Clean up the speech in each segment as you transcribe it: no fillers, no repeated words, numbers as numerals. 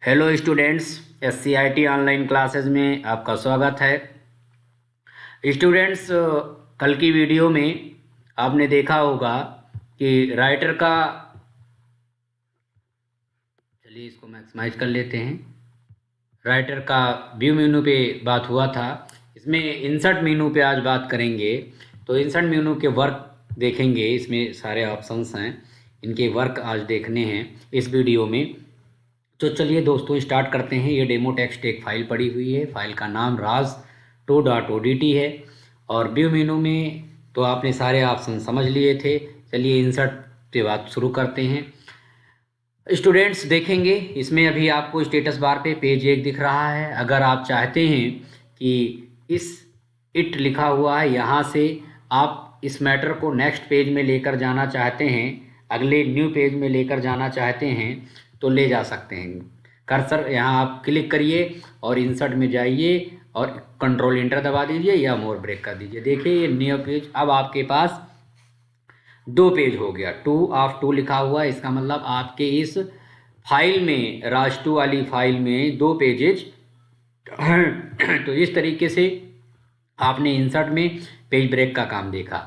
Hello students, SCIT online classes में आपका स्वागत है। स्टूडेंट्स, कल की वीडियो में आपने देखा होगा कि राइटर का, चलिए इसको मैक्सिमाइज कर लेते हैं। राइटर का व्यू मेनू पे बात हुआ था। इसमें इंसर्ट मेनू पे आज बात करेंगे। तो इंसर्ट मेनू के वर्क देखेंगे, इसमें सारे ऑप्शंस हैं, इनके वर्क आज देखने हैं इस वीडियो में। तो चलिए दोस्तों स्टार्ट करते हैं। ये डेमो टेक्स्ट एक फ़ाइल पड़ी हुई है, फाइल का नाम raz2.odt है। और व्यू मेनू में तो आपने सारे ऑप्शन समझ लिए थे। चलिए इंसर्ट पे बात शुरू करते हैं। स्टूडेंट्स देखेंगे, इसमें अभी आपको स्टेटस बार पे पेज 1 दिख रहा है। अगर आप चाहते हैं कि इस इट लिखा हुआ है यहाँ से आप इस मैटर को नेक्स्ट पेज में लेकर जाना चाहते हैं, अगले न्यू पेज में लेकर जाना चाहते हैं, तो ले जा सकते हैं। कर्सर यहाँ आप क्लिक करिए और इंसर्ट में जाइए और कंट्रोल इंटर दबा दीजिए या मोर ब्रेक कर दीजिए। देखिए ये न्यू पेज अब आपके पास 2 पेज हो गया। 2 लिखा हुआ है, इसका मतलब आपके इस फाइल में, राज2 वाली फाइल में 2 पेजेज हैं। तो इस तरीके से आपने इंसर्ट में पेज ब्रेक का काम देखा।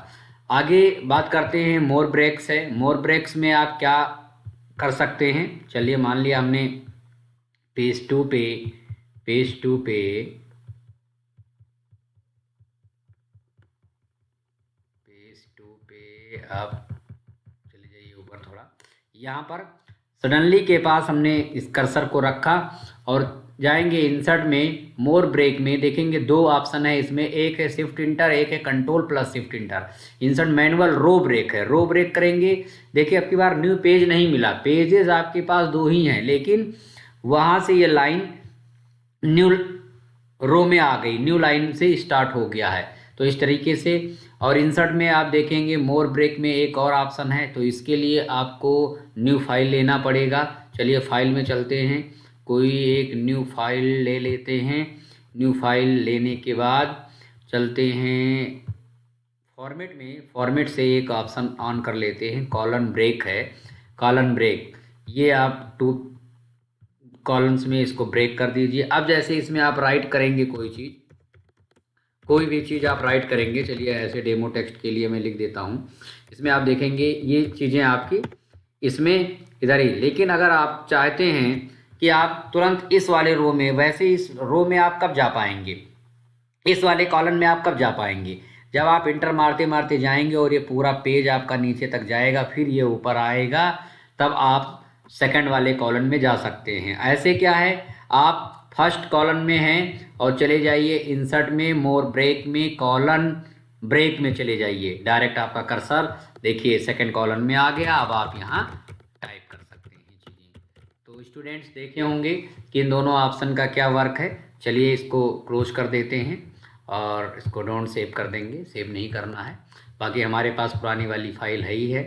आगे बात करते हैं मोर ब्रेक्स है। मोर ब्रेक्स में आप क्या कर सकते हैं। चलिए मान लिया हमने पेज 2 पे आप चले जाइए ऊपर थोड़ा। यहाँ पर सडनली के पास हमने इस कर्सर को रखा और जाएंगे इंसर्ट में। मोर ब्रेक में देखेंगे 2 ऑप्शन है इसमें, एक है शिफ्ट इंटर, एक है control plus shift enter. Insert manual row break है, रो ब्रेक करेंगे। देखिए अब की बार न्यू पेज नहीं मिला, पेजेस आपके पास 2 ही हैं, लेकिन वहाँ से ये लाइन न्यू रो में आ गई, न्यू लाइन से स्टार्ट हो गया है। तो इस तरीके से। और इंसर्ट में आप देखेंगे मोर ब्रेक में एक और ऑप्शन है, तो इसके लिए आपको न्यू फाइल लेना पड़ेगा। चलिए फाइल में चलते हैं, कोई एक न्यू फाइल ले लेते हैं। न्यू फाइल लेने के बाद चलते हैं फॉर्मेट में, फॉर्मेट से एक ऑप्शन ऑन कर लेते हैं, कॉलन ब्रेक है। कॉलन ब्रेक, ये आप 2 कॉलम्स में इसको ब्रेक कर दीजिए। अब जैसे इसमें आप राइट करेंगे कोई भी चीज़ आप राइट करेंगे, चलिए ऐसे डेमो टेक्स्ट के लिए मैं लिख देता हूँ। इसमें आप देखेंगे ये चीज़ें आपकी इसमें इधर ही, लेकिन अगर आप चाहते हैं कि आप तुरंत इस वाले रो में, वैसे इस रो में आप कब जा पाएंगे, इस वाले कॉलम में आप कब जा पाएंगे, जब आप इंटर मारते मारते जाएंगे और ये पूरा पेज आपका नीचे तक जाएगा, फिर ये ऊपर आएगा, तब आप सेकंड वाले कॉलम में जा सकते हैं। ऐसे क्या है, आप फर्स्ट कॉलम में हैं और चले जाइए इंसर्ट में, मोर ब्रेक में, कॉलन ब्रेक में चले जाइए। डायरेक्ट आपका कर्सर देखिए सेकंड कॉलम में आ गया। अब आप यहाँ टाइप कर सकते हैं चीज़ें। तो स्टूडेंट्स देखे होंगे कि इन दोनों ऑप्शन का क्या वर्क है। चलिए इसको क्लोज कर देते हैं और इसको डोंट सेव कर देंगे, सेव नहीं करना है। बाकी हमारे पास पुरानी वाली फाइल है ही है।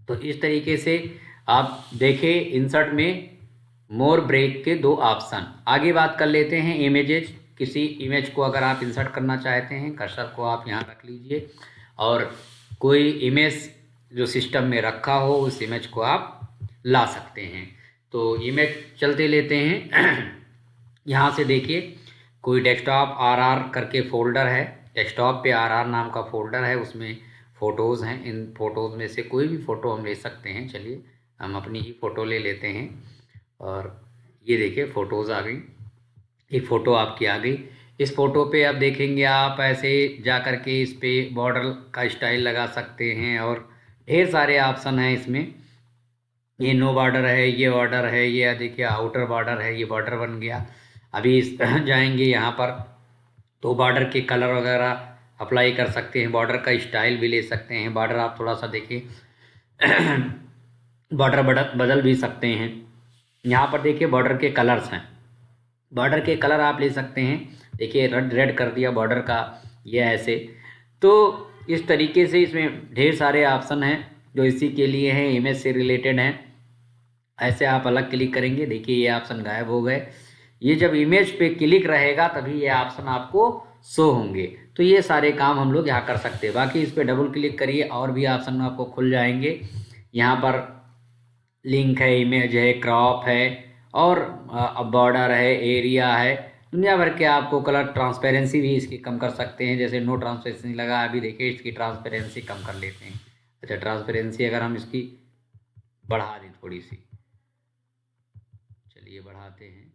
तो इस तरीके से आप देखें इंसर्ट में मोर ब्रेक के 2 ऑप्शन। आगे बात कर लेते हैं इमेजेस। किसी इमेज को अगर आप इंसर्ट करना चाहते हैं, कर्सर को आप यहाँ रख लीजिए और कोई इमेज जो सिस्टम में रखा हो उस इमेज को आप ला सकते हैं। तो इमेज चलते लेते हैं। यहाँ से देखिए कोई डेस्कटॉप RR करके फ़ोल्डर है, डेस्कटॉप पे RR नाम का फ़ोल्डर है, उसमें फ़ोटोज़ हैं। इन फ़ोटोज़ में से कोई भी फ़ोटो हम ले सकते हैं। चलिए हम अपनी ही फ़ोटो ले लेते हैं और ये देखिए फ़ोटोज़ आ गई, एक फ़ोटो आपकी आ गई। इस फ़ोटो पे अब देखेंगे आप ऐसे जा कर के इस पे बॉर्डर का स्टाइल लगा सकते हैं और ढेर सारे ऑप्शन हैं इसमें। ये नो बॉर्डर है, ये बॉर्डर है, ये देखिए आउटर बॉर्डर है, ये बॉर्डर बन गया। अभी इस जाएंगे यहाँ पर तो बॉर्डर के कलर वगैरह अप्लाई कर सकते हैं, बॉर्डर का स्टाइल भी ले सकते हैं। बॉर्डर आप थोड़ा सा देखिए बॉर्डर बदल भी सकते हैं। यहाँ पर देखिए बॉर्डर के कलर्स हैं, बॉर्डर के कलर आप ले सकते हैं। देखिए रेड कर दिया बॉर्डर का, ये ऐसे। तो इस तरीके से इसमें ढेर सारे ऑप्शन हैं जो इसी के लिए हैं, इमेज से रिलेटेड हैं। ऐसे आप अलग क्लिक करेंगे, देखिए ये ऑप्शन गायब हो गए। ये जब इमेज पे क्लिक रहेगा तभी ये ऑप्शन आपको शो होंगे। तो ये सारे काम हम लोग यहाँ कर सकते हैं। बाकी इस पर डबल क्लिक करिए और भी ऑप्शन आपको खुल जाएंगे। यहाँ पर लिंक है, इमेज है, क्रॉप है और बॉर्डर है, एरिया है, दुनिया भर के आपको कलर। ट्रांसपेरेंसी भी इसकी कम कर सकते हैं, जैसे नो ट्रांसपेरेंसी लगा, अभी देखिए इसकी ट्रांसपेरेंसी कम कर लेते हैं। अच्छा, ट्रांसपेरेंसी अगर हम इसकी बढ़ा दें थोड़ी सी, चलिए बढ़ाते हैं।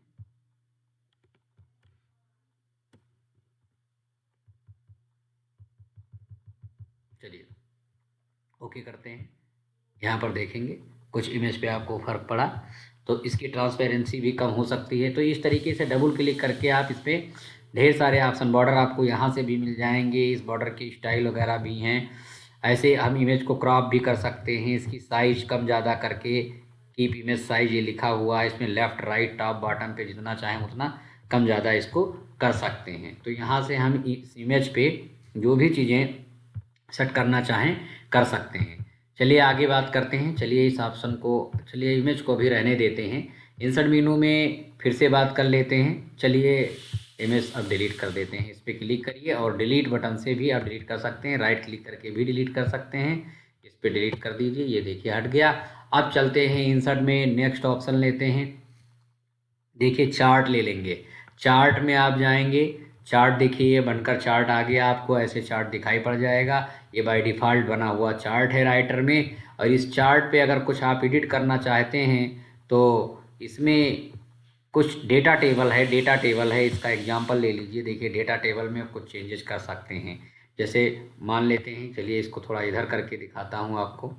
चलिए ओके करते हैं। यहाँ पर देखेंगे कुछ इमेज पे आपको फ़र्क पड़ा, तो इसकी ट्रांसपेरेंसी भी कम हो सकती है। तो इस तरीके से डबल क्लिक करके आप इस पर ढेर सारे ऑप्शन, बॉर्डर आपको यहाँ से भी मिल जाएंगे, इस बॉर्डर की स्टाइल वगैरह भी हैं। ऐसे हम इमेज को क्रॉप भी कर सकते हैं, इसकी साइज कम ज़्यादा करके, कीप इमेज साइज ये लिखा हुआ है, इसमें लेफ़्ट राइट टॉप बॉटम पे जितना चाहें उतना कम ज़्यादा इसको कर सकते हैं। तो यहाँ से हम इस इमेज पे जो भी चीज़ें सेट करना चाहें कर सकते हैं। चलिए आगे बात करते हैं। चलिए इस ऑप्शन को, चलिए इमेज को भी रहने देते हैं। इंसर्ट मेनू में फिर से बात कर लेते हैं। चलिए इमेज अब डिलीट कर देते हैं। इस पर क्लिक करिए और डिलीट बटन से भी आप डिलीट कर सकते हैं, राइट क्लिक करके भी डिलीट कर सकते हैं। इस पर डिलीट कर दीजिए, ये देखिए हट गया। अब चलते हैं इंसर्ट में, नेक्स्ट ऑप्शन लेते हैं। देखिए चार्ट ले लेंगे। चार्ट में आप जाएंगे, चार्ट देखिए ये बनकर चार्ट आ गया, आपको ऐसे चार्ट दिखाई पड़ जाएगा। ये बाय डिफ़ॉल्ट बना हुआ चार्ट है राइटर में। और इस चार्ट पे अगर कुछ आप एडिट करना चाहते हैं तो इसमें कुछ डेटा टेबल है, डेटा टेबल है, इसका एग्जांपल ले लीजिए। देखिए डेटा टेबल में कुछ चेंजेस कर सकते हैं। जैसे मान लेते हैं, चलिए इसको थोड़ा इधर करके दिखाता हूँ आपको।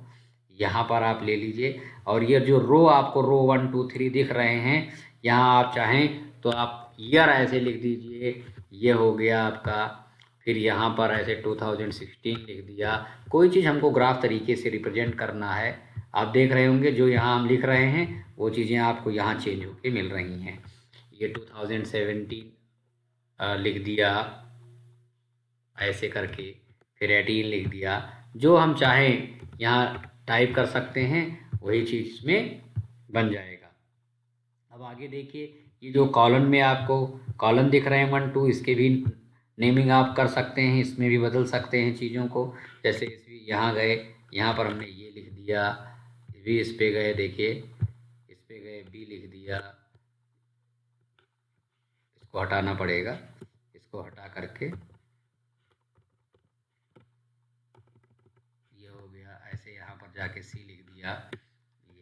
यहाँ पर आप ले लीजिए और ये जो रो आपको रो 1 2 3 दिख रहे हैं, यहाँ आप चाहें तो आप ईयर ऐसे लिख दीजिए, ये हो गया आपका। फिर यहाँ पर ऐसे 2016 लिख दिया। कोई चीज़ हमको ग्राफ तरीके से रिप्रेजेंट करना है, आप देख रहे होंगे जो यहाँ हम लिख रहे हैं वो चीज़ें आपको यहाँ चेंज होके मिल रही हैं। ये 2017 लिख दिया ऐसे करके, फिर 18 लिख दिया। जो हम चाहें यहाँ टाइप कर सकते हैं, वही चीज़ में बन जाएगा। अब आगे देखिए, ये जो कॉलम में आपको कॉलम दिख रहे हैं 1 2, इसके भी नेमिंग आप कर सकते हैं, इसमें भी बदल सकते हैं चीज़ों को। जैसे इस यहाँ गए, यहाँ पर हमने ये लिख दिया, भी इस पे गए, देखिए इस पे गए बी लिख दिया। इसको हटाना पड़ेगा, इसको हटा करके ये हो गया ऐसे, यहाँ पर जाके सी लिख दिया। ये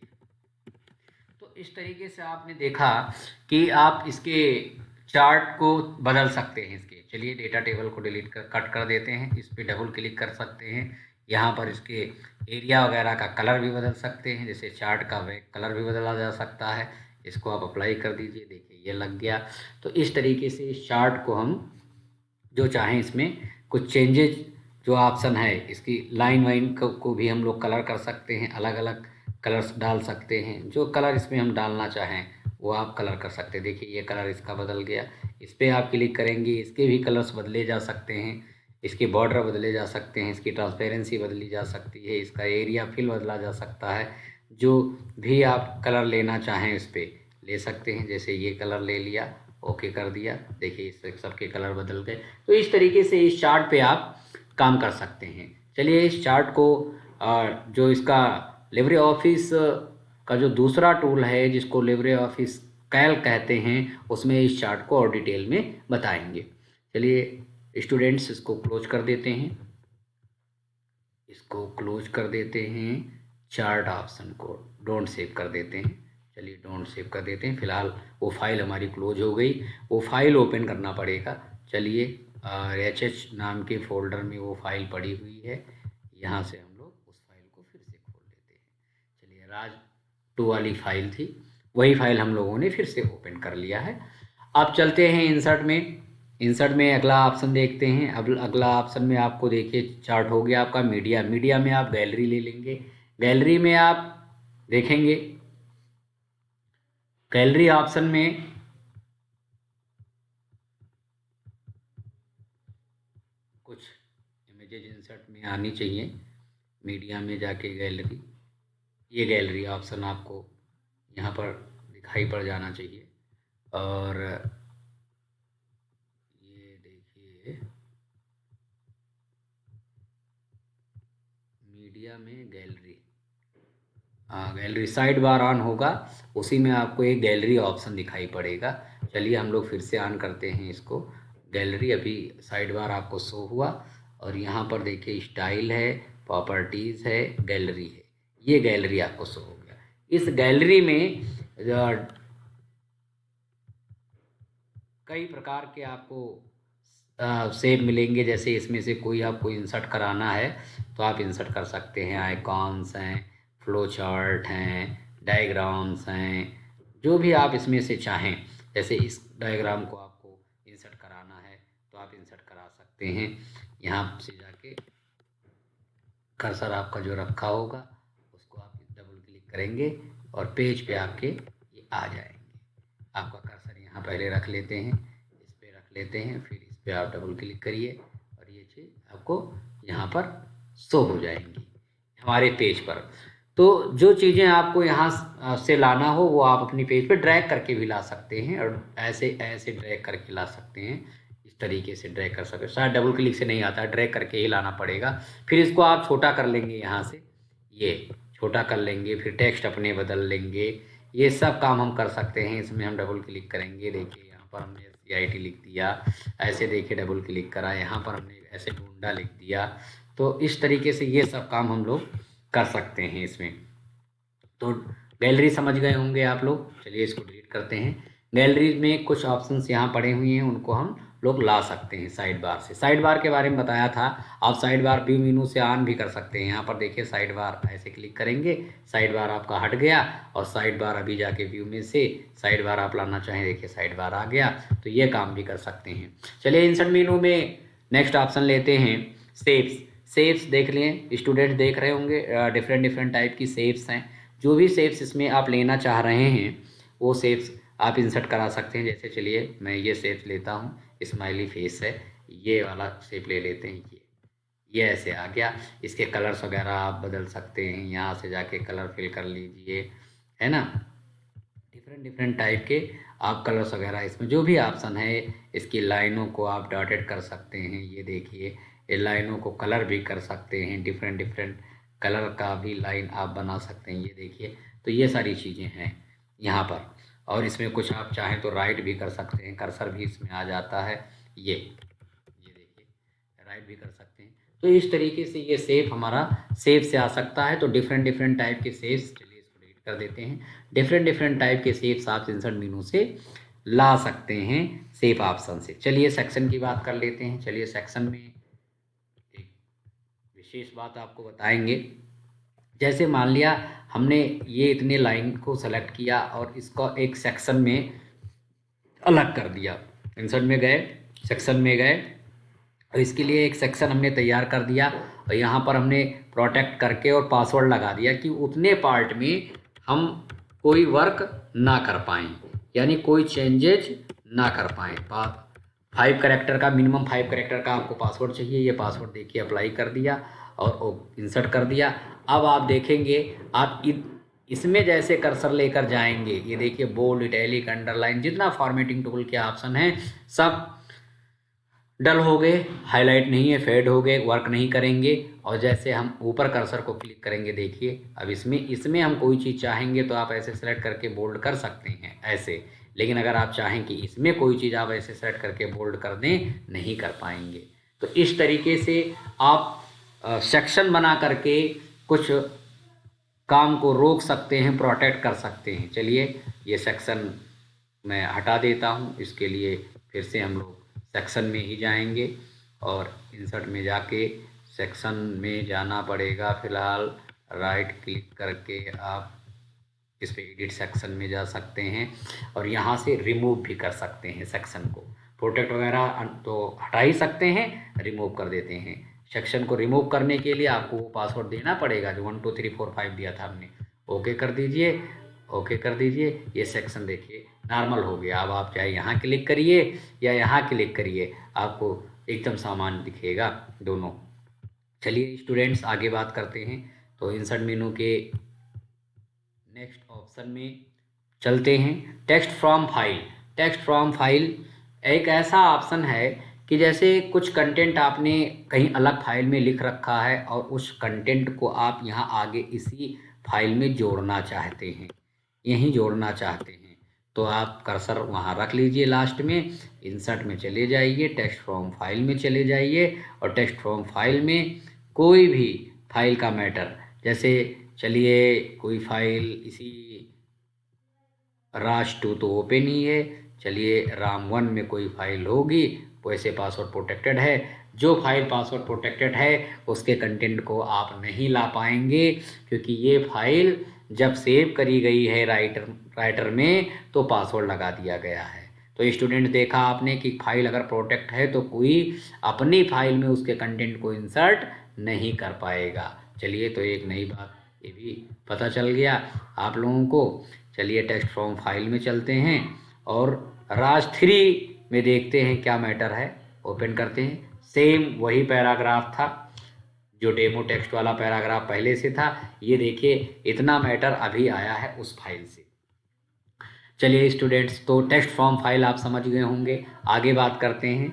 तो इस तरीके से आपने देखा कि आप इसके चार्ट को बदल सकते हैं इसके। चलिए डेटा टेबल को डिलीट कर कट कर देते हैं, इस पर डबल क्लिक कर सकते हैं। यहाँ पर इसके एरिया वगैरह का कलर भी बदल सकते हैं, जैसे चार्ट का वे कलर भी बदला जा सकता है। इसको आप अप्लाई कर दीजिए, देखिए ये लग गया। तो इस तरीके से इस चार्ट को हम जो चाहें इसमें कुछ चेंजेज, जो ऑप्शन है इसकी लाइन वाइन को भी हम लोग कलर कर सकते हैं, अलग अलग कलर्स डाल सकते हैं। जो कलर इसमें हम डालना चाहें वो आप कलर कर सकते हैं। देखिए ये कलर इसका बदल गया, इस पर आप क्लिक करेंगे, इसके भी कलर्स बदले जा सकते हैं, इसके बॉर्डर बदले जा सकते हैं, इसकी ट्रांसपेरेंसी बदली जा सकती है, इसका एरिया फिल बदला जा सकता है। जो भी आप कलर लेना चाहें इस पर ले सकते हैं। जैसे ये कलर ले लिया, ओके कर दिया, देखिए इस सबके कलर बदल गए। तो इस तरीके से इस चार्ट पे आप काम कर सकते हैं। चलिए इस चार्ट को जो इसका लिब्रे ऑफिस का जो दूसरा टूल है जिसको लिब्रे ऑफिस कैल्क कहते हैं, उसमें इस चार्ट को और डिटेल में बताएंगे। चलिए स्टूडेंट्स इसको क्लोज कर देते हैं, इसको क्लोज कर देते हैं, चार्ट ऑप्शन को डोंट सेव कर देते हैं। चलिए डोंट सेव कर देते हैं। फिलहाल वो फाइल हमारी क्लोज हो गई, वो फाइल ओपन करना पड़ेगा। चलिए एच नाम के फोल्डर में वो फाइल पड़ी हुई है, यहाँ से हम लोग उस फाइल को फिर से खोल लेते हैं। चलिए राज 2 वाली फाइल थी, वही फाइल हम लोगों ने फिर से ओपन कर लिया है। अब चलते हैं इंसर्ट में। इंसर्ट में अगला ऑप्शन देखते हैं। अब अगला ऑप्शन में आपको देखिए चार्ट हो गया आपका मीडिया। मीडिया में आप गैलरी ले लेंगे। गैलरी में आप देखेंगे, गैलरी ऑप्शन में कुछ इमेजेज इंसर्ट में आनी चाहिए। मीडिया में जाके गैलरी, ये गैलरी ऑप्शन आपको यहाँ पर दिखाई पड़ जाना चाहिए। और ये देखिए मीडिया में gallery, gallery side bar on होगा, उसी में आपको एक गैलरी ऑप्शन दिखाई पड़ेगा। चलिए हम लोग फिर से ऑन करते हैं इसको। गैलरी अभी साइड बार आपको शो हुआ और यहाँ पर देखिए स्टाइल है, प्रॉपर्टीज़ है, गैलरी है। ये गैलरी आपको शो हो गया। इस गैलरी में कई प्रकार के आपको शेप मिलेंगे। जैसे इसमें से कोई आपको इंसर्ट कराना है तो आप इंसर्ट कर सकते हैं। आइकॉन्स हैं, फ्लो चार्ट हैं, डायग्राम्स हैं, जो भी आप इसमें से चाहें। जैसे इस डायग्राम को आपको इंसर्ट कराना है तो आप इंसर्ट करा सकते हैं। यहाँ से जाके कर्सर आपका जो रखा होगा उसको आप डबल क्लिक करेंगे और पेज पे आपके ये आ जाएंगे। आपका कर्सर यहाँ पहले रख लेते हैं, इस पे रख लेते हैं, फिर इस पे आप डबल क्लिक करिए और ये चीज़ आपको यहाँ पर शो हो जाएंगी हमारे पेज पर। तो जो चीज़ें आपको यहाँ से लाना हो वो आप अपनी पेज पे ड्रैग करके भी ला सकते हैं और ऐसे ऐसे ड्रैग करके ला सकते हैं। इस तरीके से ड्रैग कर सकते हैं। शायद डबल क्लिक से नहीं आता, ड्रैग करके ही लाना पड़ेगा। फिर इसको आप छोटा कर लेंगे, यहाँ से ये छोटा कर लेंगे, फिर टेक्स्ट अपने बदल लेंगे। ये सब काम हम कर सकते हैं। इसमें हम डबल क्लिक करेंगे, देखिए यहाँ पर हमने CIT लिख दिया, ऐसे देखिए डबल क्लिक करा, यहाँ पर हमने ऐसे ढूंढा लिख दिया। तो इस तरीके से ये सब काम हम लोग कर सकते हैं इसमें। तो गैलरी समझ गए होंगे आप लोग। चलिए इसको डिलीट करते हैं। गैलरी में कुछ ऑप्शंस यहाँ पड़े हुए हैं, उनको हम लोग ला सकते हैं साइड बार से। साइड बार के बारे में बताया था, आप साइड बार व्यू मेनू से ऑन भी कर सकते हैं। यहाँ पर देखिए साइड बार, ऐसे क्लिक करेंगे, साइड बार आपका हट गया और साइड बार अभी जाके व्यू में से साइड बार आप लाना चाहें, देखिए साइड बार आ गया। तो ये काम भी कर सकते हैं। चलिए इंसर्ट मेनू में नेक्स्ट ऑप्शन लेते हैं शेप्स। शेप्स देख लें, स्टूडेंट देख रहे होंगे डिफरेंट डिफरेंट टाइप की शेप्स हैं। जो भी शेप्स इसमें आप लेना चाह रहे हैं वो शेप्स आप इंसर्ट करा सकते हैं। जैसे चलिए मैं ये शेप्स लेता हूँ, स्माइली फेस है, ये वाला शेप ले लेते हैं। ये ऐसे आ गया। इसके कलर्स वगैरह आप बदल सकते हैं, यहाँ से जाके कलर फिल कर लीजिए, है ना। डिफरेंट डिफरेंट टाइप के आप कलर्स वगैरह, इसमें जो भी ऑप्शन है। इसकी लाइनों को आप डॉटेड कर सकते हैं, ये देखिए ये लाइनों को कलर भी कर सकते हैं। डिफरेंट डिफरेंट कलर का भी लाइन आप बना सकते हैं, ये देखिए। तो ये सारी चीज़ें हैं यहाँ पर। और इसमें कुछ आप चाहें तो राइट भी कर सकते हैं, कर्सर भी इसमें आ जाता है। ये देखिए राइट भी कर सकते हैं। तो इस तरीके से ये शेप हमारा शेप से आ सकता है। तो डिफरेंट डिफरेंट टाइप के शेप्स, चलिए इसको डिलीट कर देते हैं। डिफरेंट डिफरेंट टाइप के शेप्स आप इंसर्ट मेनू से ला सकते हैं शेप ऑप्शन से। चलिए सेक्शन की बात कर लेते हैं। चलिए सेक्शन में एक विशेष बात आपको बताएंगे। जैसे मान लिया हमने ये इतने लाइन को सेलेक्ट किया और इसको एक सेक्शन में अलग कर दिया। इंसर्ट में गए, सेक्शन में गए और इसके लिए एक सेक्शन हमने तैयार कर दिया और यहाँ पर हमने प्रोटेक्ट करके और पासवर्ड लगा दिया कि उतने पार्ट में हम कोई वर्क ना कर पाएँ, यानी कोई चेंजेज ना कर पाएँ। 5 कैरेक्टर का, मिनिमम 5 कैरेक्टर का आपको पासवर्ड चाहिए। ये पासवर्ड देखिए अप्लाई कर दिया और इंसर्ट कर दिया। अब आप देखेंगे आप इसमें जैसे कर्सर लेकर जाएंगे, ये देखिए बोल्ड, इटैलिक, अंडरलाइन, जितना फॉर्मेटिंग टूल के ऑप्शन हैं सब डल हो गए, हाईलाइट नहीं है, फेड हो गए, वर्क नहीं करेंगे। और जैसे हम ऊपर कर्सर को क्लिक करेंगे, देखिए अब इसमें हम कोई चीज़ चाहेंगे तो आप ऐसे सेलेक्ट करके बोल्ड कर सकते हैं ऐसे। लेकिन अगर आप चाहें कि इसमें कोई चीज़ आप ऐसे सेलेक्ट करके बोल्ड कर दें, नहीं कर पाएंगे। तो इस तरीके से आप सेक्शन बना करके कुछ काम को रोक सकते हैं, प्रोटेक्ट कर सकते हैं। चलिए ये सेक्शन मैं हटा देता हूँ। इसके लिए फिर से हम लोग सेक्शन में ही जाएंगे और इंसर्ट में जाके सेक्शन में जाना पड़ेगा। फ़िलहाल राइट क्लिक करके आप इस पर एडिट सेक्शन में जा सकते हैं और यहाँ से रिमूव भी कर सकते हैं सेक्शन को। प्रोटेक्ट वगैरह तो हटा ही सकते हैं, रिमूव कर देते हैं। सेक्शन को रिमूव करने के लिए आपको वो पासवर्ड देना पड़ेगा जो 1 2 3 4 5 दिया था हमने। ओके कर दीजिए, ओके कर दीजिए। ये सेक्शन देखिए नॉर्मल हो गया। अब आप चाहे यहाँ क्लिक करिए या यहाँ क्लिक करिए, आपको एकदम सामान दिखेगा दोनों। चलिए स्टूडेंट्स आगे बात करते हैं। तो इंसर्ट मेनू के नेक्स्ट ऑप्शन में चलते हैं। Text from file. Text from file एक ऐसा ऑप्शन है कि जैसे कुछ कंटेंट आपने कहीं अलग फाइल में लिख रखा है और उस कंटेंट को आप यहाँ आगे इसी फाइल में जोड़ना चाहते हैं, यहीं जोड़ना चाहते हैं, तो आप कर्सर वहाँ रख लीजिए। लास्ट में इंसर्ट में चले जाइए, टेक्स्ट फ्रॉम फाइल में चले जाइए और टेक्स्ट फ्रॉम फाइल में कोई भी फाइल का मैटर, जैसे चलिए कोई फाइल इसी राज 2 तो ओपन ही है, चलिए राम 1 में कोई फाइल होगी, वैसे पासवर्ड प्रोटेक्टेड है। जो फाइल पासवर्ड प्रोटेक्टेड है उसके कंटेंट को आप नहीं ला पाएंगे, क्योंकि ये फाइल जब सेव करी गई है राइटर में तो पासवर्ड लगा दिया गया है। तो स्टूडेंट देखा आपने कि फाइल अगर प्रोटेक्ट है तो कोई अपनी फाइल में उसके कंटेंट को इंसर्ट नहीं कर पाएगा। चलिए, तो एक नई बात ये भी पता चल गया आप लोगों को। चलिए टेक्स्ट फ्रॉम फाइल में चलते हैं और राज 3 में देखते हैं क्या मैटर है। ओपन करते हैं, सेम वही पैराग्राफ था जो डेमो टेक्स्ट वाला पैराग्राफ पहले से था। ये देखिए इतना मैटर अभी आया है उस फाइल से। चलिए स्टूडेंट्स, तो टेक्स्ट फ्रॉम फाइल आप समझ गए होंगे। आगे बात करते हैं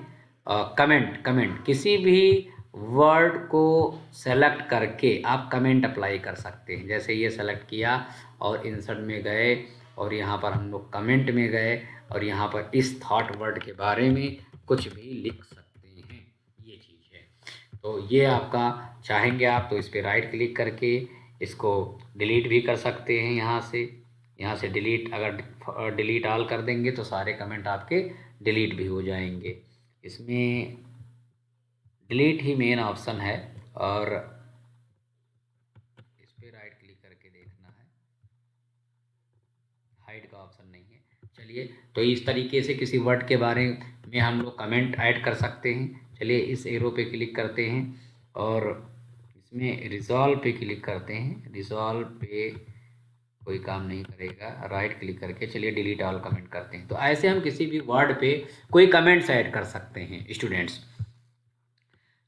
कमेंट। किसी भी वर्ड को सेलेक्ट करके आप कमेंट अप्लाई कर सकते हैं। जैसे ये सेलेक्ट किया और इंसर्ट में गए और यहाँ पर हम लोग कमेंट में गए और यहाँ पर इस थॉट वर्ड के बारे में कुछ भी लिख सकते हैं, ये चीज़ है। तो ये आपका चाहेंगे आप तो इस पर राइट क्लिक करके इसको डिलीट भी कर सकते हैं। यहाँ से डिलीट, अगर डिलीट ऑल कर देंगे तो सारे कमेंट आपके डिलीट भी हो जाएंगे। इसमें डिलीट ही मेन ऑप्शन है और इस पर राइट क्लिक करके देखना है, हाइड का ऑप्शन नहीं है। चलिए, तो इस तरीके से किसी वर्ड के बारे में हम लोग कमेंट ऐड कर सकते हैं। चलिए इस एरो पे क्लिक करते हैं और इसमें रिजॉल्व पे क्लिक करते हैं। रिजॉल्व पे कोई काम नहीं करेगा, राइट क्लिक करके चलिए डिलीट ऑल कमेंट करते हैं। तो ऐसे हम किसी भी वर्ड पे कोई कमेंट्स ऐड कर सकते हैं स्टूडेंट्स।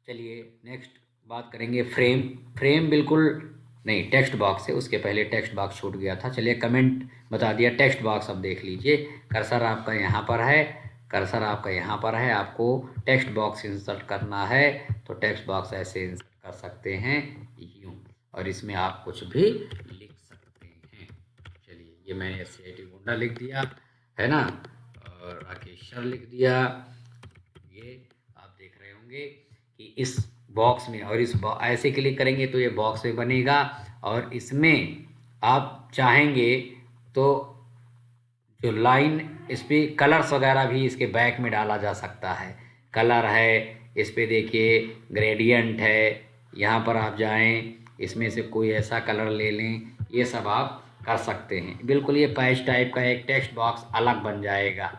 चलिए नेक्स्ट बात करेंगे फ्रेम बिल्कुल नहीं, टेक्स्ट बॉक्स है, उसके पहले टेक्स्ट बॉक्स छूट गया था। चलिए कमेंट बता दिया, टेक्स्ट बॉक्स अब देख लीजिए। कर्सर आपका यहाँ पर है, आपको टेक्स्ट बॉक्स इंसर्ट करना है तो टेक्स्ट बॉक्स ऐसे इंसर्ट कर सकते हैं यूँ, और इसमें आप कुछ भी लिख सकते हैं। चलिए, ये मैंने SCIT गोंडा लिख दिया है ना, और राकेश सर लिख दिया। ये आप देख रहे होंगे कि इस बॉक्स में, और ऐसे क्लिक करेंगे तो ये बॉक्स में बनेगा, और इसमें आप चाहेंगे तो जो लाइन, इस पर कलर्स वगैरह भी इसके बैक में डाला जा सकता है। कलर है, इस पर देखिए ग्रेडियंट है, यहाँ पर आप जाएं, इसमें से कोई ऐसा कलर ले लें, ये सब आप कर सकते हैं। बिल्कुल ये पैच टाइप का एक टेक्स्ट बॉक्स अलग बन जाएगा,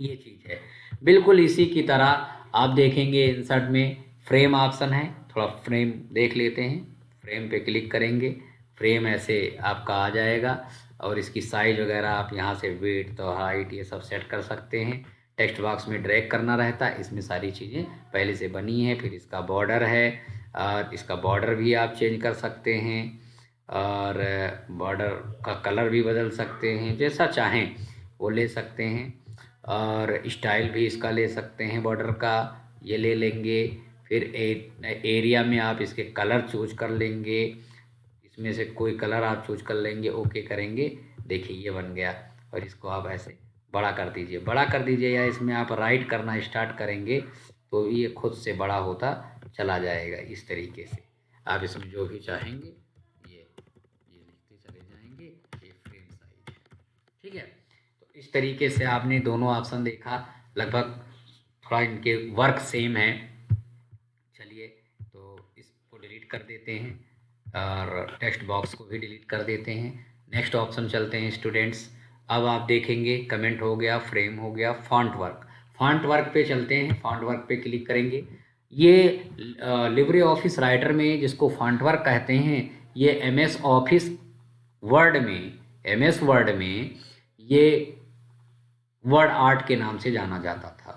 ये चीज़ है। बिल्कुल इसी की तरह आप देखेंगे इंसर्ट में फ्रेम ऑप्शन है, थोड़ा फ्रेम देख लेते हैं। फ्रेम पे क्लिक करेंगे, फ्रेम ऐसे आपका आ जाएगा और इसकी साइज वगैरह आप यहाँ से विड्थ और हाइट ये सब सेट कर सकते हैं। टेक्स्ट बॉक्स में ड्रैग करना रहता है, इसमें सारी चीज़ें पहले से बनी है। फिर इसका बॉर्डर है, और इसका बॉर्डर भी आप चेंज कर सकते हैं और बॉर्डर का कलर भी बदल सकते हैं, जैसा चाहें वो ले सकते हैं। और स्टाइल भी इसका ले सकते हैं, बॉर्डर का ये ले लेंगे। फिर एरिया में आप इसके कलर चूज कर लेंगे, इसमें से कोई कलर आप चूज कर लेंगे, ओके करेंगे। देखिए ये बन गया, और इसको आप ऐसे बड़ा कर दीजिए, या इसमें आप राइट करना स्टार्ट करेंगे तो ये खुद से बड़ा होता चला जाएगा। इस तरीके से आप इसमें जो भी चाहेंगे ये लिखते चले जाएंगे। ये फ्रेम साइज है, ठीक है। तो इस तरीके से आपने दोनों ऑप्शन देखा, लगभग थोड़ा इनके वर्क सेम है। चलिए, तो इसको डिलीट कर देते हैं और टेक्स्ट बॉक्स को भी डिलीट कर देते हैं। नेक्स्ट ऑप्शन चलते हैं स्टूडेंट्स। अब आप देखेंगे कमेंट हो गया, फ्रेम हो गया, फॉन्ट वर्क पे चलते हैं। फॉन्ट वर्क पे क्लिक करेंगे। ये लिब्रे ऑफिस राइटर में जिसको फॉन्ट वर्क कहते हैं, ये MS वर्ड में ये वर्ड आर्ट के नाम से जाना जाता था,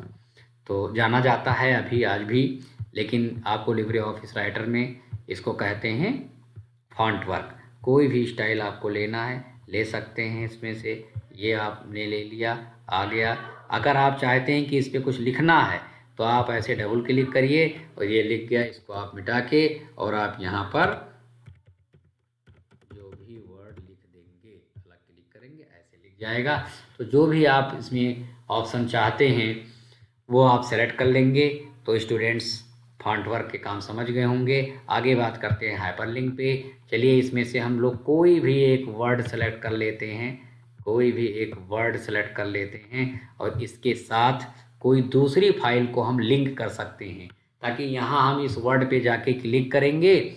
तो जाना जाता है अभी आज भी, लेकिन आपको लिब्रे ऑफिस राइटर में इसको कहते हैं फॉन्ट वर्क। कोई भी स्टाइल आपको लेना है ले सकते हैं इसमें से, ये आपने ले लिया, आ गया। अगर आप चाहते हैं कि इस पर कुछ लिखना है तो आप ऐसे डबल क्लिक करिए और ये लिख गया, इसको आप मिटा के और आप यहाँ पर जो मिल जाएगा। तो जो भी आप इसमें ऑप्शन चाहते हैं वो आप सेलेक्ट कर लेंगे। तो स्टूडेंट्स फॉन्ट वर्क के काम समझ गए होंगे। आगे बात करते हैं हाइपरलिंक पे। चलिए इसमें से हम लोग कोई भी एक वर्ड सेलेक्ट कर लेते हैं, कोई भी एक वर्ड सेलेक्ट कर लेते हैं और इसके साथ कोई दूसरी फाइल को हम लिंक कर सकते हैं, ताकि यहाँ हम इस वर्ड पे जाके क्लिक करेंगे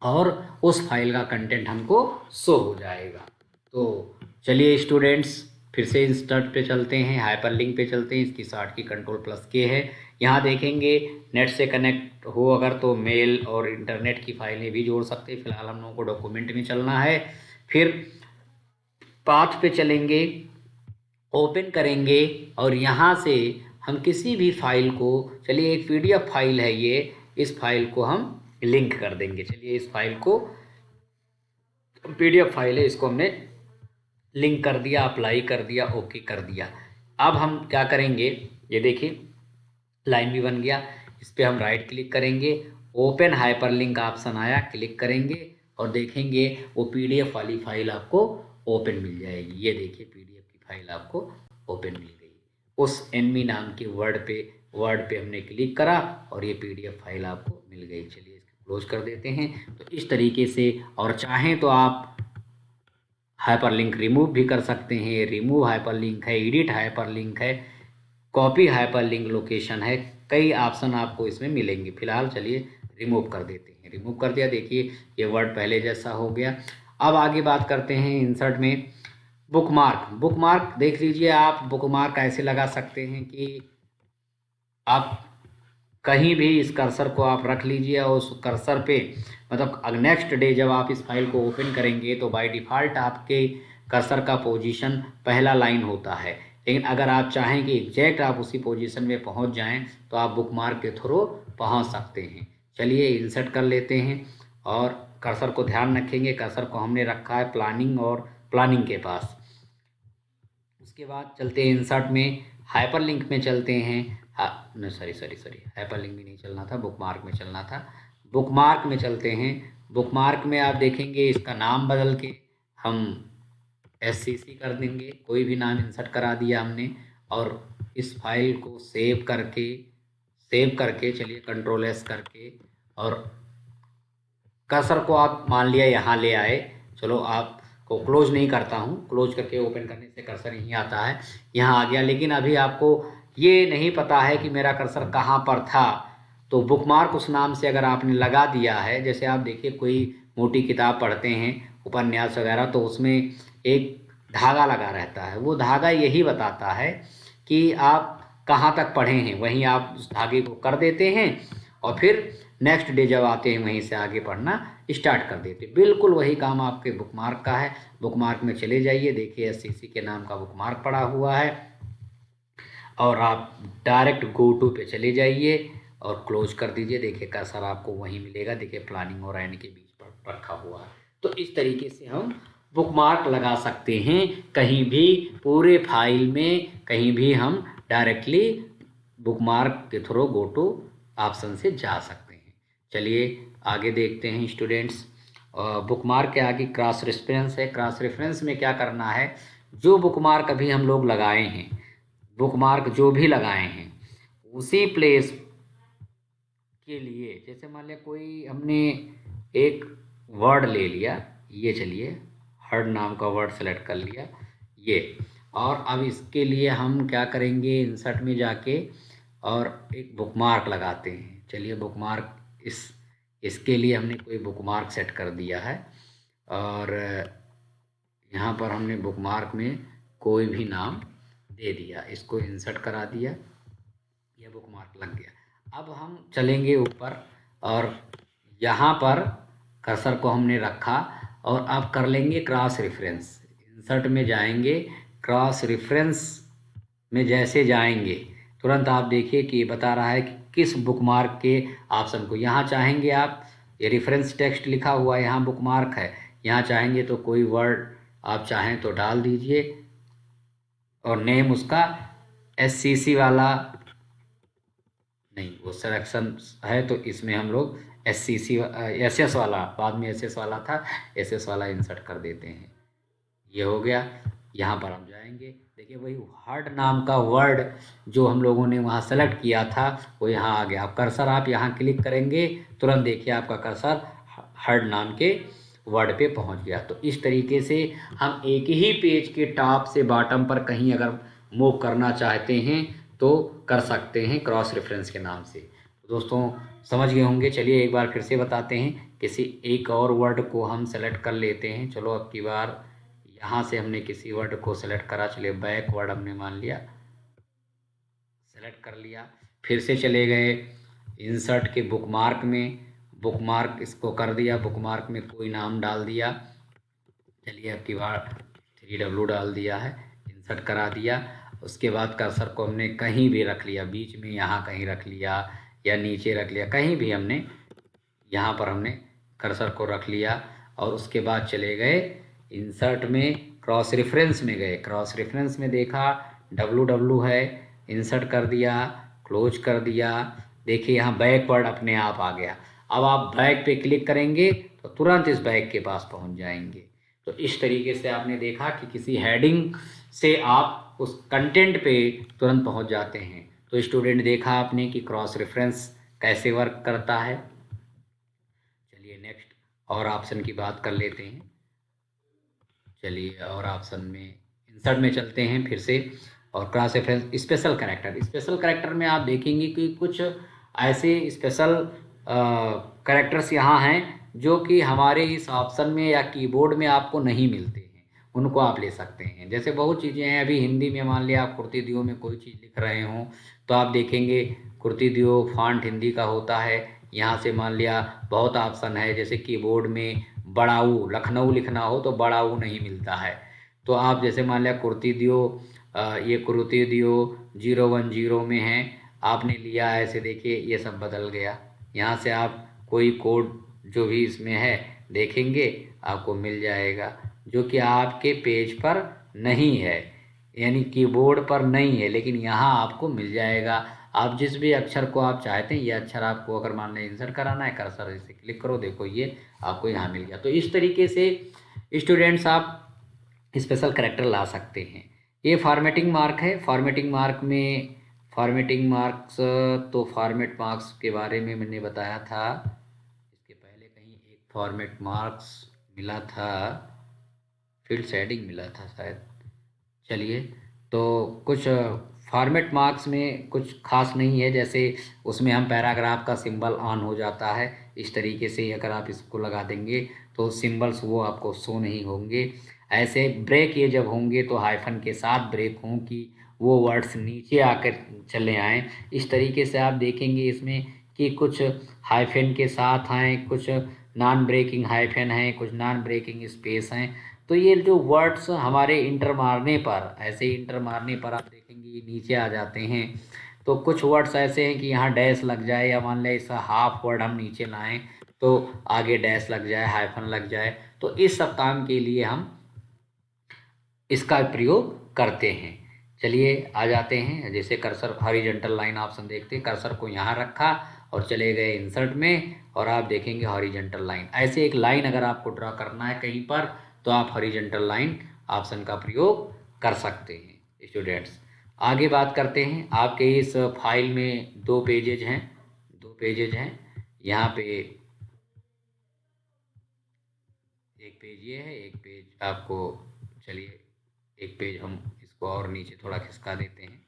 और उस फाइल का कंटेंट हमको शो हो जाएगा। तो चलिए स्टूडेंट्स फिर से इंस्टर्ट पे चलते हैं, हाइपरलिंक पे चलते हैं। इसकी शॉर्ट की Ctrl+K है। यहाँ देखेंगे नेट से कनेक्ट हो अगर तो मेल और इंटरनेट की फाइलें भी जोड़ सकते हैं। फिलहाल हम लोगों को डॉक्यूमेंट में चलना है। फिर पाथ पे चलेंगे, ओपन करेंगे और यहाँ से हम किसी भी फाइल को, चलिए एक PDF फाइल है ये, इस फाइल को हम लिंक कर देंगे। चलिए इस फाइल को, PDF फाइल है, इसको हमने लिंक कर दिया, अप्लाई कर दिया, ओके कर दिया। अब हम क्या करेंगे, ये देखिए लाइन भी बन गया। इस पर हम राइट क्लिक करेंगे, ओपन हाइपरलिंक ऑप्शन आया, क्लिक करेंगे और देखेंगे वो PDF वाली फाइल आपको ओपन मिल जाएगी। ये देखिए PDF की फाइल आपको ओपन मिल गई। उस एनमी नाम के वर्ड पे हमने क्लिक करा और ये PDF फाइल आपको मिल गई। चलिए इसको क्लोज कर देते हैं। तो इस तरीके से, और चाहें तो आप हाइपरलिंक रिमूव भी कर सकते हैं। रिमूव हाइपरलिंक है, एडिट हाइपरलिंक है, कॉपी हाइपरलिंक लोकेशन है, कई ऑप्शन आपको इसमें मिलेंगे। फिलहाल चलिए रिमूव कर देते हैं। रिमूव कर दिया, देखिए ये वर्ड पहले जैसा हो गया। अब आगे बात करते हैं इंसर्ट में बुकमार्क। बुकमार्क देख लीजिए, आप बुकमार्क ऐसे लगा सकते हैं कि आप कहीं भी इस कर्सर को आप रख लीजिए और उस कर्सर पे, मतलब नेक्स्ट डे जब आप इस फाइल को ओपन करेंगे तो बाय डिफ़ॉल्ट आपके कर्सर का पोजीशन पहला लाइन होता है। लेकिन अगर आप चाहें कि एग्जैक्ट आप उसी पोजीशन में पहुंच जाएं तो आप बुकमार्क के थ्रू पहुंच सकते हैं। चलिए इंसर्ट कर लेते हैं और कर्सर को ध्यान रखेंगे, कर्सर को हमने रखा है प्लानिंग और प्लानिंग के पास। उसके बाद चलते हैं इंसर्ट में, हाइपरलिंक में चलते हैं। सॉरी हाइपरलिंक भी नहीं चलना था, बुकमार्क में चलना था। बुकमार्क में चलते हैं। बुकमार्क में आप देखेंगे इसका नाम बदल के हम SCC कर देंगे, कोई भी नाम इंसर्ट करा दिया हमने। और इस फाइल को सेव करके चलिए Ctrl+S करके, और कर्सर को आप मान लिया यहाँ ले आए। चलो आपको क्लोज नहीं करता हूँ, क्लोज करके ओपन करने से कर्सर यहीं आता है, यहाँ आ गया। लेकिन अभी आपको ये नहीं पता है कि मेरा कर्सर कहाँ पर था, तो बुकमार्क उस नाम से अगर आपने लगा दिया है, जैसे आप देखिए कोई मोटी किताब पढ़ते हैं, उपन्यास वगैरह, तो उसमें एक धागा लगा रहता है। वो धागा यही बताता है कि आप कहाँ तक पढ़े हैं, वहीं आप उस धागे को कर देते हैं और फिर नेक्स्ट डे जब आते हैं वहीं से आगे पढ़ना स्टार्ट कर देते हैं। बिल्कुल वही काम आपके बुकमार्क का है। बुकमार्क में चले जाइए, देखिए SCC के नाम का बुकमार्क पड़ा हुआ है और आप डायरेक्ट गो टू पे चले जाइए और क्लोज कर दीजिए। देखिए कर्सर आपको वहीं मिलेगा, देखिए प्लानिंग और एंड के बीच पर रखा हुआ है। तो इस तरीके से हम बुकमार्क लगा सकते हैं कहीं भी, पूरे फाइल में कहीं भी हम डायरेक्टली बुकमार्क के थ्रू गो टू ऑप्शन से जा सकते हैं। चलिए आगे देखते हैं स्टूडेंट्स। बुकमार्क के आगे क्रॉस रेफरेंस है। क्रॉस रेफरेंस में क्या करना है, जो बुकमार्क अभी हम लोग लगाए हैं, बुकमार्क जो भी लगाए हैं उसी प्लेस के लिए, जैसे मान लिया कोई हमने एक वर्ड ले लिया, ये चलिए हर्ड नाम का वर्ड सेलेक्ट कर लिया ये, और अब इसके लिए हम क्या करेंगे, इंसर्ट में जाके और एक बुकमार्क लगाते हैं। चलिए बुकमार्क इसके लिए हमने कोई बुकमार्क सेट कर दिया है और यहाँ पर हमने बुकमार्क में कोई भी नाम दे दिया, इसको इंसर्ट करा दिया, यह बुकमार्क लग गया। अब हम चलेंगे ऊपर और यहाँ पर कर्सर को हमने रखा और अब कर लेंगे क्रॉस रेफरेंस। इंसर्ट में जाएंगे, क्रॉस रेफरेंस में जैसे जाएंगे तुरंत आप देखिए कि बता रहा है कि किस बुकमार्क के ऑप्शन को, यहाँ चाहेंगे आप, ये रेफरेंस टेक्स्ट लिखा हुआ है, यहाँ बुकमार्क है, यहाँ चाहेंगे तो कोई वर्ड आप चाहें तो डाल दीजिए और नेम उसका SCC वाला नहीं, वो सिलेक्शन है तो इसमें हम लोग SCC SS वाला, बाद में SS वाला था, SS वाला इंसर्ट कर देते हैं। ये हो गया। यहाँ पर हम जाएंगे, देखिए वही हर्ड नाम का वर्ड जो हम लोगों ने वहाँ सेलेक्ट किया था वो यहाँ आ गया। अब कर्सर आप यहाँ क्लिक करेंगे, तुरंत देखिए आपका कर्सर हर्ड नाम के वर्ड पे पहुँच गया। तो इस तरीके से हम एक ही पेज के टॉप से बॉटम पर कहीं अगर मूव करना चाहते हैं तो कर सकते हैं क्रॉस रेफरेंस के नाम से। तो दोस्तों समझ गए होंगे। चलिए एक बार फिर से बताते हैं, किसी एक और वर्ड को हम सेलेक्ट कर लेते हैं। चलो अब की बार यहाँ से हमने किसी वर्ड को सेलेक्ट करा, चलिए बैक वर्ड हमने मान लिया, सेलेक्ट कर लिया। फिर से चले गए इंसर्ट के बुकमार्क में, बुकमार्क इसको कर दिया, बुकमार्क में कोई नाम डाल दिया। चलिए अब की बार 3W डाल दिया है, इंसर्ट करा दिया। उसके बाद कर्सर को हमने कहीं भी रख लिया, बीच में यहाँ कहीं रख लिया या नीचे रख लिया, कहीं भी हमने यहाँ पर हमने कर्सर को रख लिया। और उसके बाद चले गए इंसर्ट में, क्रॉस रेफरेंस में गए, क्रॉस रेफरेंस में देखा WW है, इंसर्ट कर दिया, क्लोज कर दिया। देखिए यहाँ बैकवर्ड अपने आप आ गया। अब आप बैक पे क्लिक करेंगे तो तुरंत इस बैक के पास पहुंच जाएंगे। तो इस तरीके से आपने देखा कि किसी हेडिंग से आप उस कंटेंट पे तुरंत पहुंच जाते हैं। तो स्टूडेंट देखा आपने कि क्रॉस रेफरेंस कैसे वर्क करता है। चलिए नेक्स्ट और ऑप्शन की बात कर लेते हैं। चलिए और ऑप्शन में इंसर्ट में चलते हैं फिर से। और cross reference special character, special character में आप देखेंगे कि कुछ ऐसे स्पेशल कैरेक्टर्स यहाँ हैं जो कि हमारे इस ऑप्शन में या कीबोर्ड में आपको नहीं मिलते हैं, उनको आप ले सकते हैं। जैसे बहुत चीज़ें हैं, अभी हिंदी में मान लिया आप कुर्ती दियो में कोई चीज़ लिख रहे हों तो आप देखेंगे कुर्ती दियो फॉन्ट हिंदी का होता है। यहाँ से मान लिया बहुत ऑप्शन है, जैसे कीबोर्ड में बड़ाऊ लखनऊ लिखना हो तो बड़ाऊ नहीं मिलता है। तो आप जैसे मान लिया कुर्ती दियो, ये कुर्ती दियो 010 में है, आपने लिया ऐसे, देखिए ये सब बदल गया। यहाँ से आप कोई कोड जो भी इसमें है देखेंगे आपको मिल जाएगा, जो कि आपके पेज पर नहीं है, यानी कीबोर्ड पर नहीं है, लेकिन यहाँ आपको मिल जाएगा। आप जिस भी अक्षर को आप चाहते हैं, ये अक्षर आपको अगर मान लें इंसर्ट कराना है, कर्सर इसे क्लिक करो, देखो ये आपको यहाँ मिल गया। तो इस तरीके से स्टूडेंट्स आप स्पेशल कैरेक्टर ला सकते हैं। ये फॉर्मेटिंग मार्क है। फॉर्मेटिंग मार्क में फॉर्मेटिंग मार्क्स, तो फॉर्मेट मार्क्स के बारे में मैंने बताया था इसके पहले, कहीं एक फॉर्मेट मार्क्स मिला था, फील्ड शेडिंग मिला था शायद। चलिए तो कुछ फॉर्मेट मार्क्स में कुछ खास नहीं है, जैसे उसमें हम पैराग्राफ का सिंबल ऑन हो जाता है, इस तरीके से अगर आप इसको लगा देंगे तो सिंबल्स वो आपको शो नहीं होंगे। ऐसे ब्रेक ये जब होंगे तो हाइफन के साथ ब्रेक हों कि वो वर्ड्स नीचे आकर चले आएँ। इस तरीके से आप देखेंगे इसमें कि कुछ हाइफन के साथ हैं, कुछ नॉन ब्रेकिंग हाइफन हैं, कुछ नॉन ब्रेकिंग स्पेस हैं। तो ये जो वर्ड्स हमारे इंटर मारने पर, ऐसे इंटर मारने पर आप देखेंगे ये नीचे आ जाते हैं। तो कुछ वर्ड्स ऐसे हैं कि यहाँ डैश लग जाए, या मान लें इस हाफ वर्ड हम नीचे लाएं तो आगे डैश लग जाए, हाइफन लग जाए। तो इस सब काम के लिए हम इसका प्रयोग करते हैं। चलिए आ जाते हैं, जैसे कर्सर हॉरिजॉन्टल लाइन ऑप्शन देखते हैं, कर्सर को यहाँ रखा और चले गए इंसर्ट में, और आप देखेंगे हॉरिजॉन्टल लाइन। ऐसे एक लाइन अगर आपको ड्रा करना है कहीं पर तो आप हॉरिजॉन्टल लाइन ऑप्शन का प्रयोग कर सकते हैं। स्टूडेंट्स आगे बात करते हैं। आपके इस फाइल में दो पेजेज हैं। यहाँ पे एक पेज ये है, एक पेज आपको, चलिए एक पेज हम इसको और नीचे थोड़ा खिसका देते हैं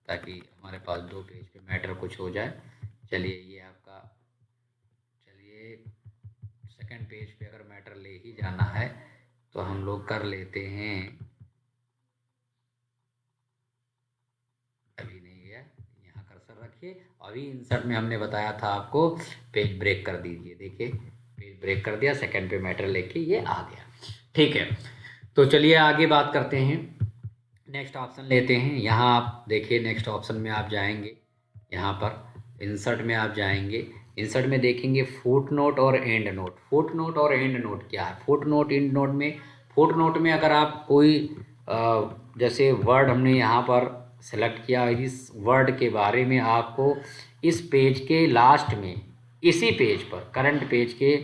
ताकि हमारे पास दो पेज पे मैटर कुछ हो जाए। चलिए ये आपका, चलिए सेकंड पेज पे अगर मैटर ले ही जाना है तो हम लोग कर लेते हैं। अभी नहीं गया, यहाँ कर्सर रखिए। अभी इंसर्ट में हमने बताया था आपको पेज ब्रेक कर दीजिए, देखिए पेज ब्रेक कर दिया, सेकंड पे मैटर लेके ये आ गया। ठीक है, तो चलिए आगे बात करते हैं। नेक्स्ट ऑप्शन लेते हैं। यहाँ आप देखिए नेक्स्ट ऑप्शन में आप जाएंगे, यहाँ पर इंसर्ट में आप जाएंगे, इंसर्ट में देखेंगे फुट नोट और एंड नोट। फुट नोट और एंड नोट क्या है? फुट नोट एंड नोट में, फुट नोट में अगर आप कोई जैसे वर्ड हमने यहाँ पर सेलेक्ट किया, इस वर्ड के बारे में आपको इस पेज के लास्ट में, इसी पेज पर करंट पेज के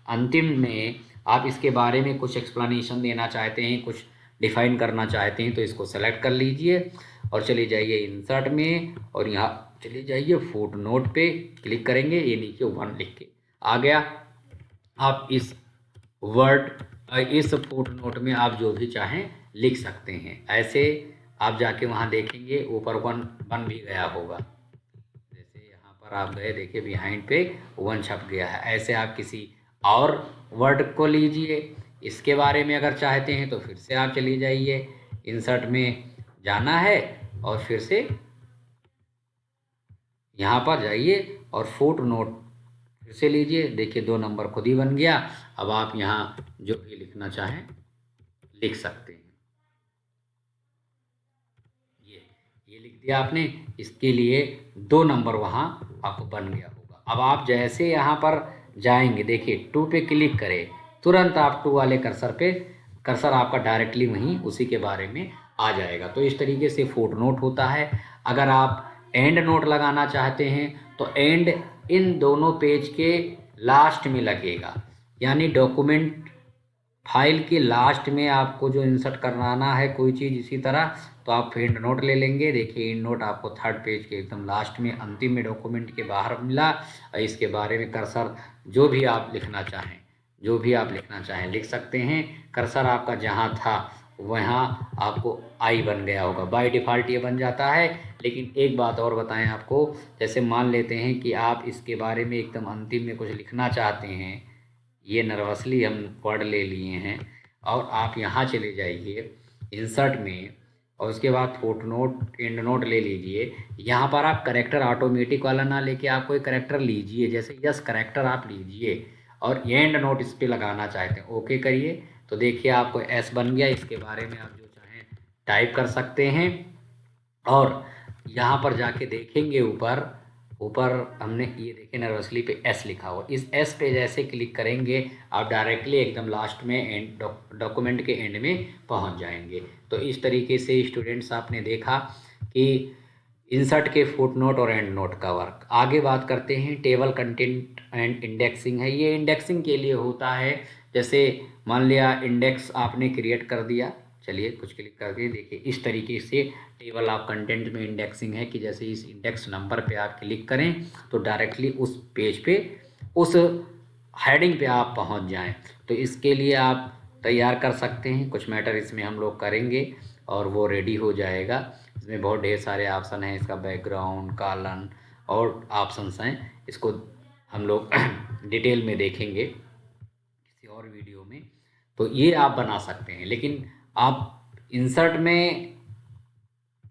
अंतिम में आप इसके बारे में कुछ एक्सप्लेनेशन देना चाहते हैं, कुछ डिफाइन करना चाहते हैं तो इसको सेलेक्ट कर लीजिए और चले जाइए इंसर्ट में और यहाँ चले जाइए फुट नोट पे क्लिक करेंगे, ये नीचे 1 लिख के आ गया। आप इस फुट नोट में आप जो भी चाहें लिख सकते हैं। ऐसे आप जाके वहाँ देखेंगे ऊपर 1 बन भी गया होगा, जैसे यहाँ पर आप गए देखिए बिहाइंड पे 1 छप गया है। ऐसे आप किसी और वर्ड को लीजिए, इसके बारे में अगर चाहते हैं तो फिर से आप चलिए जाइए इंसर्ट में जाना है और फिर से यहाँ पर जाइए और फुट नोट फिर से लीजिए, देखिए 2 नंबर खुद ही बन गया। अब आप यहाँ जो भी लिखना चाहें लिख सकते हैं। ये लिख दिया आपने, इसके लिए 2 नंबर वहाँ आपको बन गया होगा। अब आप जैसे यहाँ पर जाएंगे देखिए 2 पे क्लिक करें, तुरंत आप 2 वाले कर्सर आपका डायरेक्टली वहीं उसी के बारे में आ जाएगा। तो इस तरीके से फुट नोट होता है। अगर आप एंड नोट लगाना चाहते हैं तो एंड इन दोनों पेज के लास्ट में लगेगा, यानी डॉक्यूमेंट फाइल के लास्ट में आपको जो इंसर्ट करवाना है कोई चीज़ इसी तरह, तो आप एंड नोट ले लेंगे। देखिए एंड नोट आपको 3rd पेज के एकदम लास्ट में अंतिम में डॉक्यूमेंट के बाहर मिला। और इसके बारे में कर्सर जो भी आप लिखना चाहें लिख सकते हैं। कर्सर आपका जहाँ था वहाँ आपको आई बन गया होगा, बाय डिफ़ॉल्ट ये बन जाता है। लेकिन एक बात और बताएं आपको, जैसे मान लेते हैं कि आप इसके बारे में एकदम अंतिम में कुछ लिखना चाहते हैं, ये नर्वसली हम वर्ड ले लिए हैं और आप यहाँ चले जाइए इंसर्ट में और उसके बाद फुट नोट एंड नोट ले लीजिए। यहाँ पर आप करेक्टर ऑटोमेटिक वाला ना लेके आप कोई करेक्टर लीजिए, जैसे यस करेक्टर आप लीजिए और एंड नोट इस पर लगाना चाहते हैं ओके करिए, तो देखिए आपको एस बन गया। इसके बारे में आप जो चाहें टाइप कर सकते हैं और यहाँ पर जाके देखेंगे ऊपर हमने ये देखे नर्वसली पे एस लिखा हुआ, इस एस पे जैसे क्लिक करेंगे आप डायरेक्टली एकदम लास्ट में एंड डॉक्यूमेंट के एंड में पहुंच जाएंगे। तो इस तरीके से स्टूडेंट्स आपने देखा कि इंसर्ट के फुट नोट और एंड नोट का वर्क। आगे बात करते हैं टेबल कंटेंट एंड इंडेक्सिंग है। ये इंडेक्सिंग के लिए होता है, जैसे मान लिया इंडेक्स आपने क्रिएट कर दिया, चलिए कुछ क्लिक करके देखिए इस तरीके से टेबल आप कंटेंट में इंडेक्सिंग है कि जैसे इस इंडेक्स नंबर पे आप क्लिक करें तो डायरेक्टली उस पेज पे उस हेडिंग पे आप पहुंच जाएं। तो इसके लिए आप तैयार कर सकते हैं, कुछ मैटर इसमें हम लोग करेंगे और वो रेडी हो जाएगा। इसमें बहुत ढेर सारे ऑप्शन हैं, इसका बैकग्राउंड कॉलन और ऑप्शंस हैं, इसको हम लोग डिटेल में देखेंगे किसी और वीडियो में। तो ये आप बना सकते हैं, लेकिन आप इंसर्ट में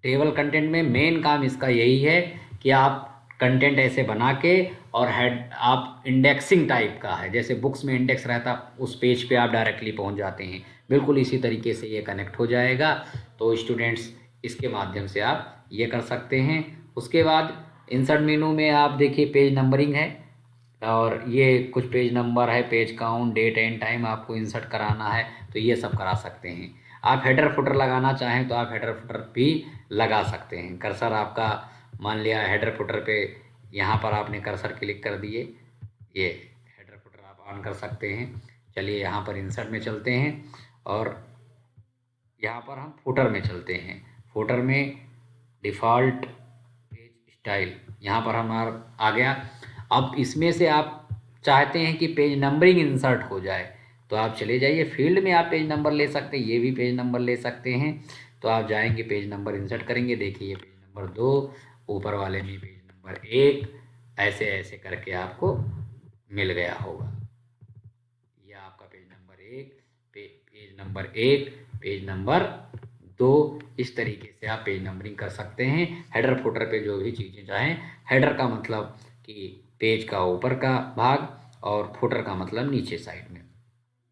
टेबल कंटेंट में मेन काम इसका यही है कि आप कंटेंट ऐसे बना के और हेड आप इंडेक्सिंग टाइप का है, जैसे बुक्स में इंडेक्स रहता उस पेज पे आप डायरेक्टली पहुंच जाते हैं, बिल्कुल इसी तरीके से ये कनेक्ट हो जाएगा। तो स्टूडेंट्स इसके माध्यम से आप ये कर सकते हैं। उसके बाद इंसर्ट मेनू में आप देखिए पेज नंबरिंग है और ये कुछ पेज नंबर है, page count, date and time आपको इंसर्ट कराना है तो ये सब करा सकते हैं। आप हेडर फुटर लगाना चाहें तो आप हेडर फुटर भी लगा सकते हैं। कर्सर आपका मान लिया हेडर फुटर पे, यहाँ पर आपने कर्सर क्लिक कर दिए, ये हेडर फुटर आप ऑन कर सकते हैं। चलिए यहाँ पर इंसर्ट में चलते हैं और यहाँ पर हम फुटर में चलते हैं। फुटर में डिफ़ॉल्ट पेज स्टाइल यहाँ पर हमारा आ गया। अब इसमें से आप चाहते हैं कि पेज नंबरिंग इंसर्ट हो जाए तो आप चले जाइए फील्ड में, आप पेज नंबर ले सकते हैं, ये भी पेज नंबर ले सकते हैं। तो आप जाएंगे पेज नंबर इंसर्ट करेंगे, देखिए ये पेज नंबर 2, ऊपर वाले में पेज नंबर 1, ऐसे ऐसे करके आपको मिल गया होगा। ये आपका page number 1, page number 1, page number 2, इस तरीके से आप पेज नंबरिंग कर सकते हैं। हेडर फुटर पे जो भी चीज़ें चाहें, हेडर का मतलब कि पेज का ऊपर का भाग और फुटर का मतलब नीचे साइड में।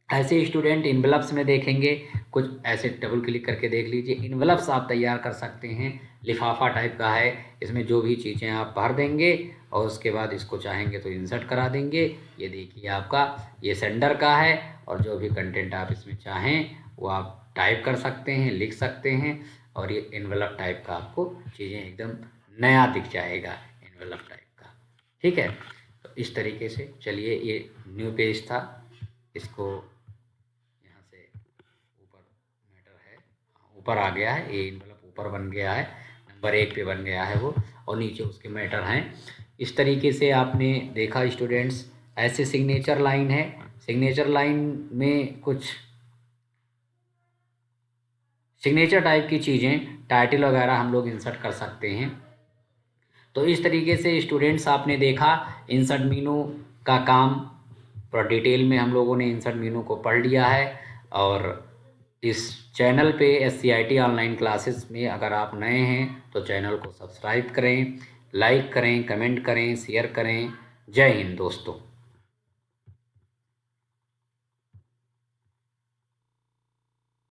ऐसे स्टूडेंट इन्वेलप्स में देखेंगे, कुछ ऐसे डबल क्लिक करके देख लीजिए। इन्वेलप्स आप तैयार कर सकते हैं, लिफाफा टाइप का है, इसमें जो भी चीज़ें आप भर देंगे और उसके बाद इसको चाहेंगे तो इंसर्ट करा देंगे। ये देखिए आपका ये सेंडर का है और जो भी कंटेंट आप इसमें चाहें वो आप टाइप कर सकते हैं, लिख सकते हैं और ये एनवेलप टाइप का आपको चीज़ें एकदम नया दिख जाएगा एनवेलप टाइप का। ठीक है, तो इस तरीके से चलिए ये न्यू पेज था, इसको यहाँ से ऊपर मैटर है ऊपर आ गया है, ए एनवलप ऊपर बन गया है, नंबर 1 पे बन गया है वो, और नीचे उसके मैटर हैं। इस तरीके से आपने देखा स्टूडेंट्स, ऐसे सिग्नेचर लाइन है। सिग्नेचर लाइन में कुछ सिग्नेचर टाइप की चीज़ें, टाइटल वगैरह हम लोग इंसर्ट कर सकते हैं। तो इस तरीके से स्टूडेंट्स आपने देखा इंसर्ट मीनू का काम, पूरा डिटेल में हम लोगों ने इंसर्ट मीनू को पढ़ लिया है। और इस चैनल पे SCIT ऑनलाइन क्लासेस में अगर आप नए हैं तो चैनल को सब्सक्राइब करें, लाइक करें, कमेंट करें, शेयर करें। जय हिंद दोस्तों।